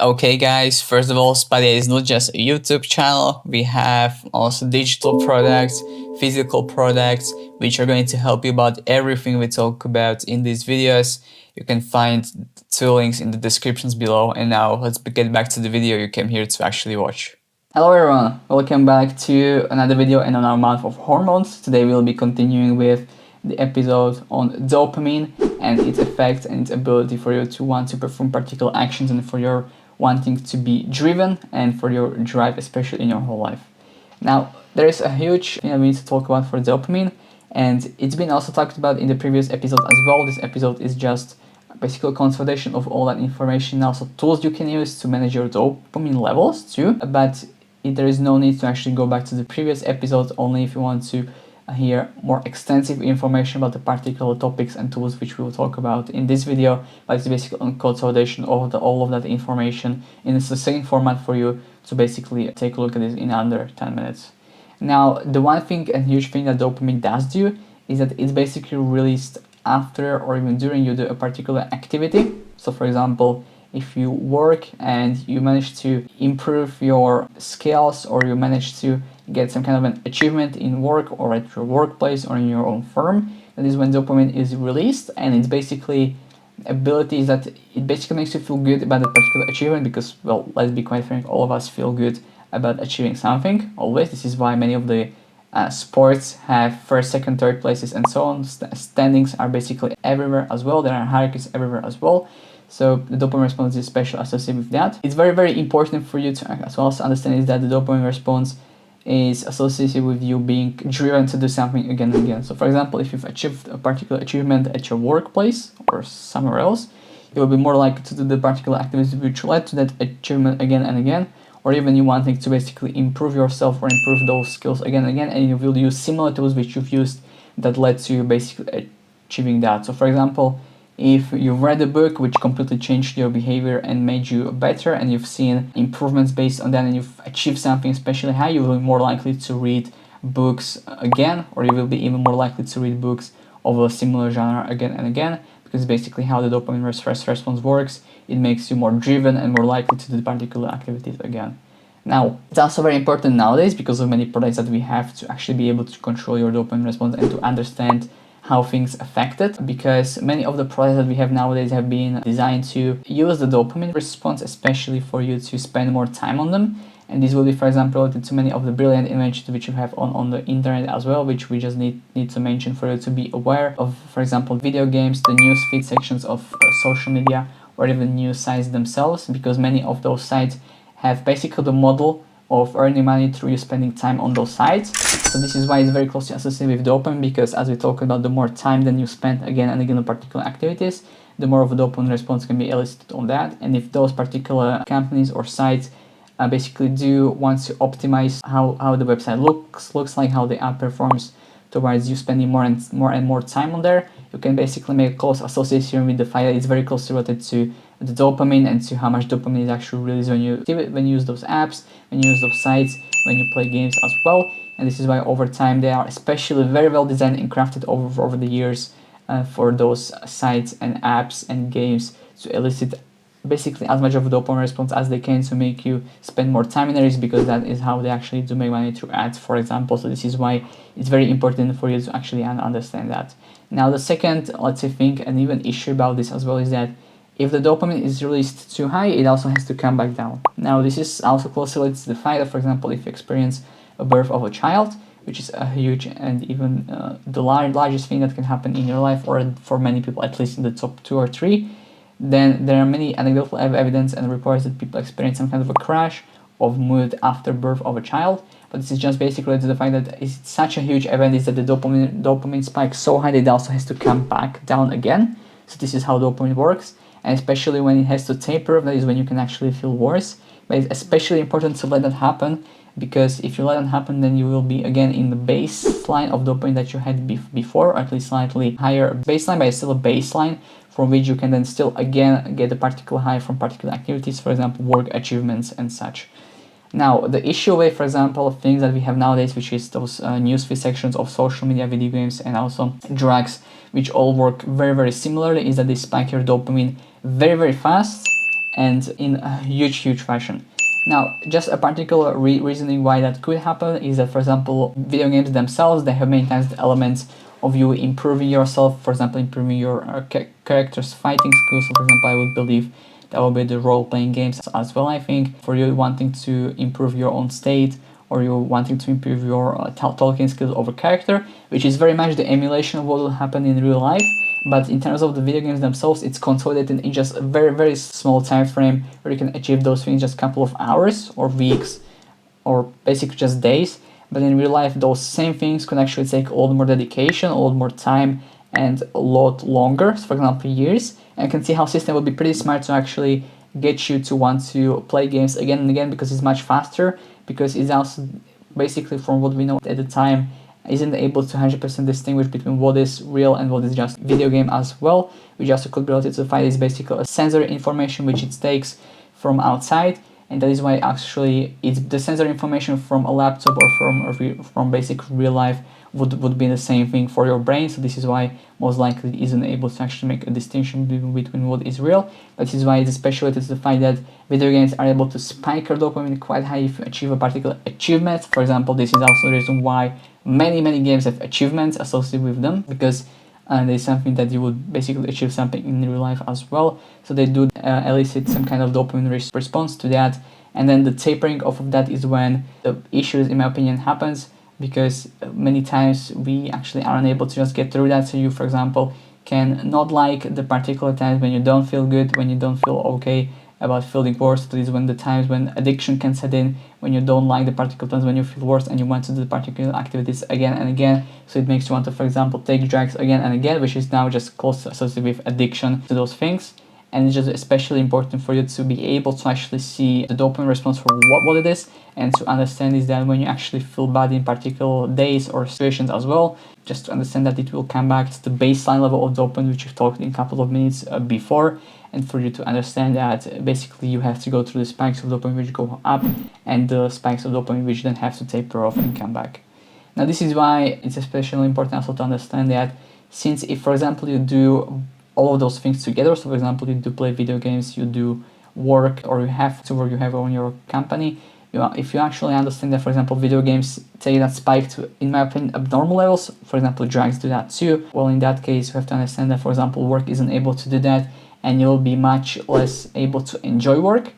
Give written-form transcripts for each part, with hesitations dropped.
Okay, guys, first of all, Spadia is not just a YouTube channel. We have also digital products, physical products, which are going to help you about everything we talk about in these videos. You can find two links in the descriptions below. And now let's get back to the video you came here to actually watch. Hello everyone, welcome back to another video and on our month of hormones. Today we'll be continuing with the episode on dopamine and its effects and its ability for you to want to perform particular actions and for your wanting to be driven and for your drive, especially in your whole life. Now, there is a huge thing that we need to talk about for dopamine, and it's been also talked about in the previous episode as well. This episode is just basically a consolidation of all that information, also tools you can use to manage your dopamine levels too. But there is no need to actually go back to the previous episode, only if you want to hear more extensive information about the particular topics and tools which we will talk about in this video. But it's basically a consolidation of all of that information in a succinct format for you to basically take a look at this in under 10 minutes. Now, the one thing and huge thing that dopamine does do is that it's basically released after or even during you do a particular activity. So for example, if you work and you manage to improve your skills or you manage to get some kind of an achievement in work or at your workplace or in your own firm, that is when dopamine is released, and it's basically abilities that it basically makes you feel good about that particular achievement because, well, let's be quite frank, all of us feel good about achieving something always. This is why many of the sports have first, second, third places and so on. Standings are basically everywhere as well. There are hierarchies everywhere as well. So the dopamine response is especially associated with that. It's very, very important for you to as well understand is that the dopamine response is associated with you being driven to do something again and again. So for example, if you've achieved a particular achievement at your workplace or somewhere else, you will be more likely to do the particular activities which led to that achievement again and again, or even you wanting to basically improve yourself or improve those skills again and again, and you will use similar tools which you've used that led to you basically achieving that. So for example, if you've read a book which completely changed your behavior and made you better, and you've seen improvements based on that, and you've achieved something especially high, you will be more likely to read books again, or you will be even more likely to read books of a similar genre again and again, because basically how the dopamine response works, it makes you more driven and more likely to do particular activities again. Now, it's also very important nowadays because of many products that we have to actually be able to control your dopamine response and to understand how things affect it, because many of the products that we have nowadays have been designed to use the dopamine response, especially for you to spend more time on them. And this will be, for example, related to many of the brilliant inventions which you have on the internet as well, which we just need to mention for you to be aware of. For example, video games, the news feed sections of social media, or even news sites themselves, because many of those sites have basically the model of earning money through you spending time on those sites. So this is why it's very closely associated with dopamine, because as we talked about, the more time that you spend again and again on particular activities, the more of a dopamine response can be elicited on that. And if those particular companies or sites basically do want to optimize how the website looks like, how the app performs towards you spending more and more time on there, you can basically make a close association with the fact that it's very closely related to the dopamine and to how much dopamine is actually released when you use those apps, when you use those sites, when you play games as well. And this is why over time they are especially very well designed and crafted over the years for those sites and apps and games to elicit basically as much of a dopamine response as they can to make you spend more time in areas, because that is how they actually do make money through ads, for example. So this is why it's very important for you to actually understand that. Now the second, let's say, thing and even issue about this as well is that if the dopamine is released too high, it also has to come back down. Now this is also closely related to the fact that, for example, if you experience a birth of a child, which is a huge and even the largest thing that can happen in your life, or for many people at least in the top 2 or 3, then there are many anecdotal evidence and reports that people experience some kind of a crash of mood after birth of a child. But this is just basically to the fact that it's such a huge event is that the dopamine spikes so high that it also has to come back down again. So this is how dopamine works, and especially when it has to taper, that is when you can actually feel worse. But it's especially important to let that happen, because if you let that happen, then you will be again in the baseline of dopamine that you had before, or at least slightly higher baseline, but it's still a baseline from which you can then still again get a particular high from particular activities, for example, work achievements and such. Now, the issue with, for example, things that we have nowadays, which is those newsfeed sections of social media, video games, and also drugs, which all work very, very similarly, is that they spike your dopamine very, very fast, and in a huge fashion. Now, just a particular reasoning why that could happen is that, for example, video games themselves, they have many times the elements of you improving yourself, for example, improving your character's fighting skills. So, for example, I would believe that will be the role-playing games as well, I think. For you wanting to improve your own state, or you wanting to improve your talking skills over character, which is very much the emulation of what will happen in real life. But in terms of the video games themselves, it's consolidated in just a very small time frame where you can achieve those things just a couple of hours or weeks or basically just days. But in real life, those same things could actually take a lot more dedication, a lot more time, and a lot longer, so for example years. And you can see how system would be pretty smart to actually get you to want to play games again and again, because it's much faster, because it's also basically, from what we know at the time, isn't able to 100% distinguish between what is real and what is just video game as well, which also could be related to the fact is basically a sensory information which it takes from outside, and that is why actually it's the sensory information from a laptop or from basic real life would be the same thing for your brain. So this is why most likely it isn't able to actually make a distinction between what is real. That is why it's especially to the fact that video games are able to spike your dopamine quite high if you achieve a particular achievement. For example, this is also the reason why many games have achievements associated with them, because there's something that you would basically achieve something in real life as well. So they do elicit some kind of dopamine response to that. And then the tapering off of that is when the issues, in my opinion, happens, because many times we actually are unable to just get through that. So you, for example, can not like the particular times when you don't feel good, when you don't feel okay about feeling worse. This is when the times when addiction can set in, when you don't like the particular times when you feel worse and you want to do the particular activities again and again. So it makes you want to, for example, take drugs again and again, which is now just closely associated with addiction to those things. And it's just especially important for you to be able to actually see the dopamine response for what it is, and to understand is that when you actually feel bad in particular days or situations as well, just to understand that it will come back to the baseline level of dopamine, which we've talked in a couple of minutes before, and for you to understand that basically you have to go through the spikes of dopamine which go up, and the spikes of dopamine which then have to taper off and come back. Now this is why it's especially important also to understand that, since if, for example, you do all of those things together, so for example, you do play video games, you do work, or you have to work, you have on your company, if you actually understand that, for example, video games take that spike to, in my opinion, abnormal levels, for example, drugs do that too, well, in that case, you have to understand that, for example, work isn't able to do that, and you'll be much less able to enjoy work,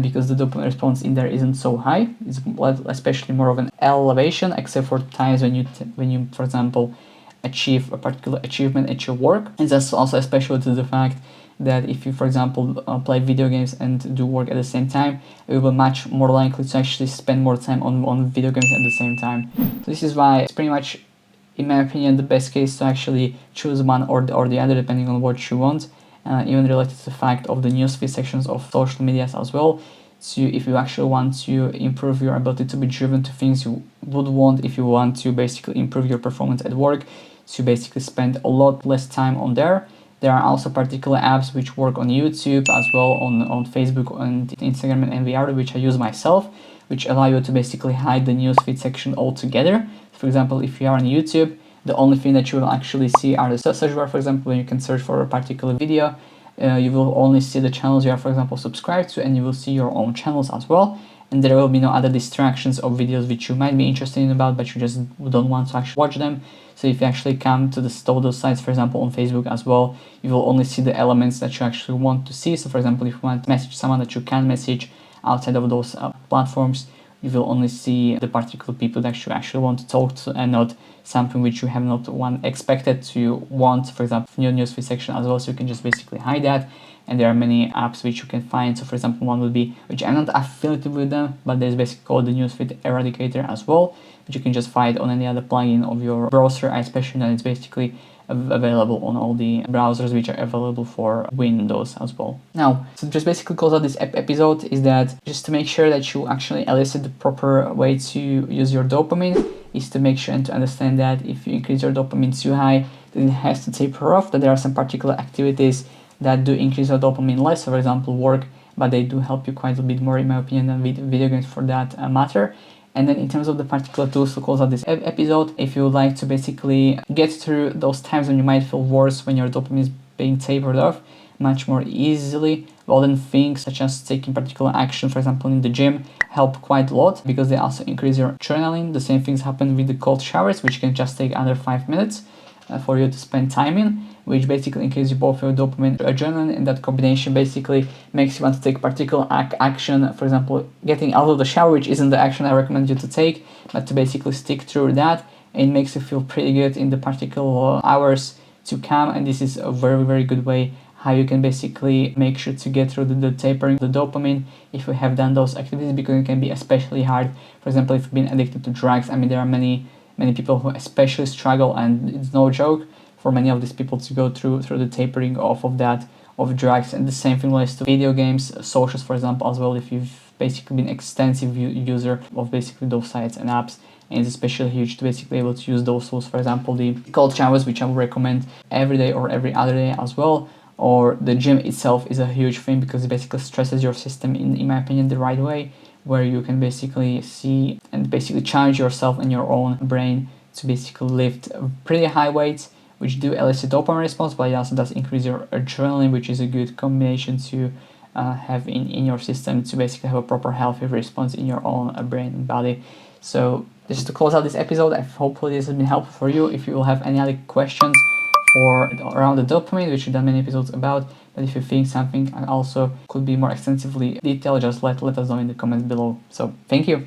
because the dopamine response in there isn't so high. It's especially more of an elevation, except for times when you, for example, achieve a particular achievement at your work. And that's also especially to the fact that if you, for example, play video games and do work at the same time, you will be much more likely to actually spend more time on video games at the same time. So this is why it's pretty much, in my opinion, the best case to actually choose one or the other, depending on what you want, even related to the fact of the newsfeed sections of social medias as well. So if you actually want to improve your ability to be driven to things you would want, if you want to basically improve your performance at work, so you basically spend a lot less time on there. There are also particular apps which work on YouTube as well, on Facebook and Instagram and VR, which I use myself, which allow you to basically hide the newsfeed section altogether. For example, if you are on YouTube, the only thing that you will actually see are the search bar. For example, when you can search for a particular video, you will only see the channels you are, for example, subscribed to, and you will see your own channels as well. And there will be no other distractions of videos which you might be interested in about, but you just don't want to actually watch them. So if you actually come to those sites, for example, on Facebook as well, you will only see the elements that you actually want to see. So for example, if you want to message someone that you can message outside of those platforms, you will only see the particular people that you actually want to talk to, and not something which you have not expected to want, for example, your newsfeed section as well. So you can just basically hide that. And there are many apps which you can find. So for example, one would be, which I'm not affiliated with them, but there's basically called the Newsfeed Eradicator as well, which you can just find on any other plugin of your browser. I especially know it's basically available on all the browsers which are available for Windows as well. Now, so just basically close out this episode is that just to make sure that you actually elicit the proper way to use your dopamine, is to make sure and to understand that if you increase your dopamine too high, then it has to taper off, that there are some particular activities that do increase your dopamine less, so for example work, but they do help you quite a bit more, in my opinion, than video games for that matter. And then in terms of the particular tools to close out this episode, if you would like to basically get through those times when you might feel worse, when your dopamine is being tapered off, much more easily. Well, then things such as taking particular action, for example, in the gym, help quite a lot because they also increase your adrenaline. The same things happen with the cold showers, which can just take under 5 minutes for you to spend time in, which basically increases both your dopamine and adrenaline, and that combination basically makes you want to take particular action. For example, getting out of the shower, which isn't the action I recommend you to take, but to basically stick through that, and it makes you feel pretty good in the particular hours to come. And this is a very, very good way how you can basically make sure to get through the tapering the dopamine if you have done those activities, because it can be especially hard. For example, if you've been addicted to drugs, I mean, there are many people who especially struggle, and it's no joke for many of these people to go through the tapering off of that, of drugs. And the same thing applies to video games, socials, for example, as well. If you've basically been extensive user of basically those sites and apps, and it's especially huge to basically able to use those tools. For example, the cold showers, which I would recommend every day or every other day as well, or the gym itself is a huge thing because it basically stresses your system in my opinion the right way, where you can basically see and basically challenge yourself and your own brain to basically lift pretty high weights, which do elicit dopamine response, but it also does increase your adrenaline, which is a good combination to have in your system to basically have a proper healthy response in your own brain and body. So just to close out this episode, hopefully this has been helpful for you. If you will have any other questions for around the dopamine, which we've done many episodes about, but if you think something also could be more extensively detailed, just let us know in the comments below. So thank you.